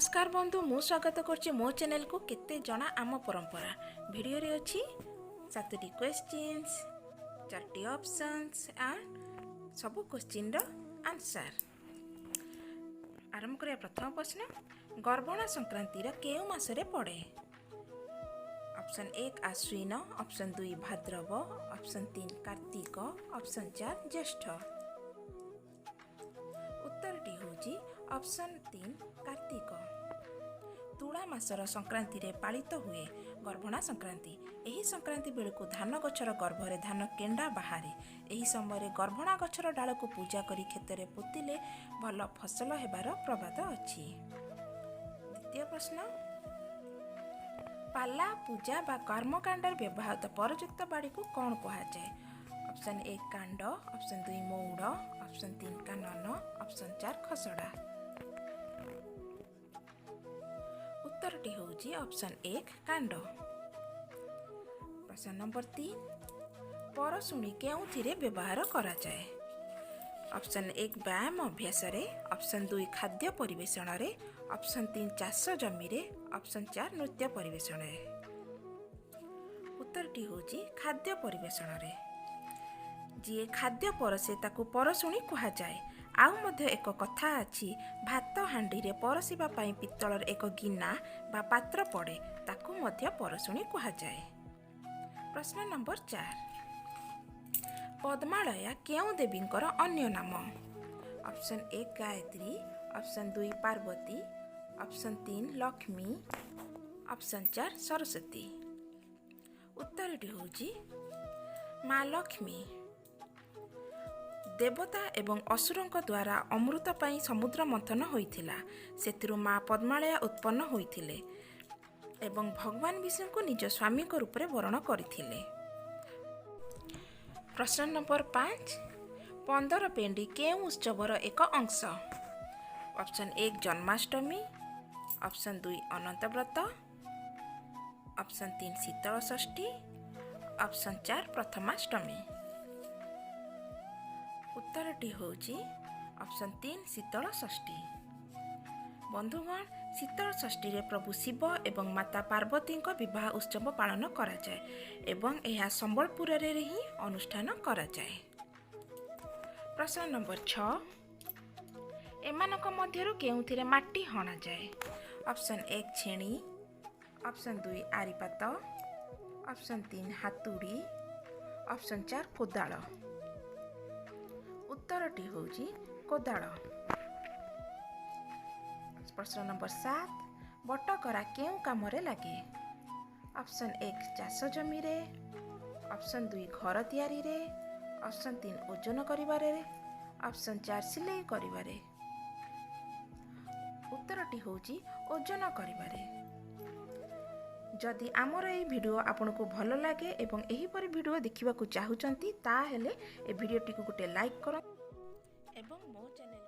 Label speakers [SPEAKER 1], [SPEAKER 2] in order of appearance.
[SPEAKER 1] नमस्कार बंधु मु स्वागत करछि मो चैनल को केते जना आम परंपरा वीडियो रे अछि 7टी क्वेश्चंस 4टी ऑप्शंस एंड सब क्वेश्चन रो आंसर। आरंभ करिया प्रथम प्रश्न गर्भणा संक्रांति रा केउ मासरे पड़े। ऑप्शन 1 आश्विन, ऑप्शन 2 भाद्रव, ऑप्शन 3 कार्तिक, ऑप्शन 4 ज्येष्ठ। उत्तरटी होची ऑप्शन 3 कार्तिक। तुला मासर संक्रांति रे पालित हुए गर्भणा संक्रांति। एही संक्रांति बेलू धान गछर गर्भरे धान केंडा बाहारे। एही समय गर्भणा गछर डाल को पूजा करी खेतरे पोतिले भल फसल हेबार प्रबाद अछि। द्वितीय प्रश्न पाला पूजा बा कर्मकांडर व्यवहार परयुक्त बाड़ी को कौन कहा जाए। ऑप्शन 1 कांड, ऑप्शन 2 मौड़, ऑप्शन 3 कानन, ऑप्शन 4 खसड़ा। उत्तरटी होची ऑप्शन 1 कांड। प्रश्न नंबर 3 परशुणी केउथिरे व्यवहार करा जाए। ऑप्शन 1 व्यायाम अभ्यास रे, ऑप्शन 2 खाद्य परिवेषण रे, ऑप्शन 3 चाष जमी रे, ऑप्शन 4 नृत्य परिवेषण रे। उत्तरटी होची खाद्य परिवेषण रे। जी खाद्य परसे ताकू परशुणी कहा जाए। आउ मध्य एक कथा अछि भात हांडी रे परसिबा पई पित्तलर एक गिना बा पात्र पड़े ताकू मध्य परशुणी कहा जाए। प्रश्न नंबर 4 पद्मालया केउ देवींकर अन्य नाम। Option 1 Gayatri, option 2 Parvati, option 3 Lakshmi, option 4 Saraswati. उत्तरटी होची माँ लक्ष्मी। देवता एवं असुरଙ୍କ द्वारा अमृत पाई समुद्र मंथन होइथिला। सेतिरु माँ पद्मालया उत्पन्न होइथिले एवं भगवान विष्णु को निज स्वामी को रूप में वर्ण करथिले। प्रश्न नंबर 5 15 पेंडी केउ उत्सवर एक अंश। ऑप्शन 1 जन्माष्टमी, ऑप्शन 2 अनंत व्रत, ऑप्शन 3 शीतल षष्ठी, ऑप्शन 4 प्रथमाष्टमी। उत्तरटी होची ऑप्शन 3 शीतल षष्ठी। बंधुगण शीतल षष्ठी रे प्रभु शिव एवं माता पार्वती विवाह उत्सव पालन करा जाए एवं यह संबलपुर रे ही अनुष्ठान करा जाए। प्रश्न नंबर 6 एमानक मध्यरु केउथिरे माटी हणा जाए। ऑप्शन 1 छेणी, ऑप्शन 2 आरिपात, ऑप्शन 3 हातुड़ी, ऑप्शन 4 कोदाल। उत्तरटी होची कोदाल। प्रश्न नंबर 7 बटकरा केउ कामरे लागे। ऑप्शन 1 चाष जमी रे, ऑप्शन 2 घर तैयारी रे, ऑप्शन 3 ओजन करिबारे, ऑप्शन 4 सिलाई करिबारे। उत्तरटी होची ओजन करिबारे। जदि आमर ए वीडियो आपनको भल लगे एवं एही परि वीडियो देखिबा को चाहुचंती ता हेले ए वीडियो टी को गोटे लाइक करो एवं मो चैनल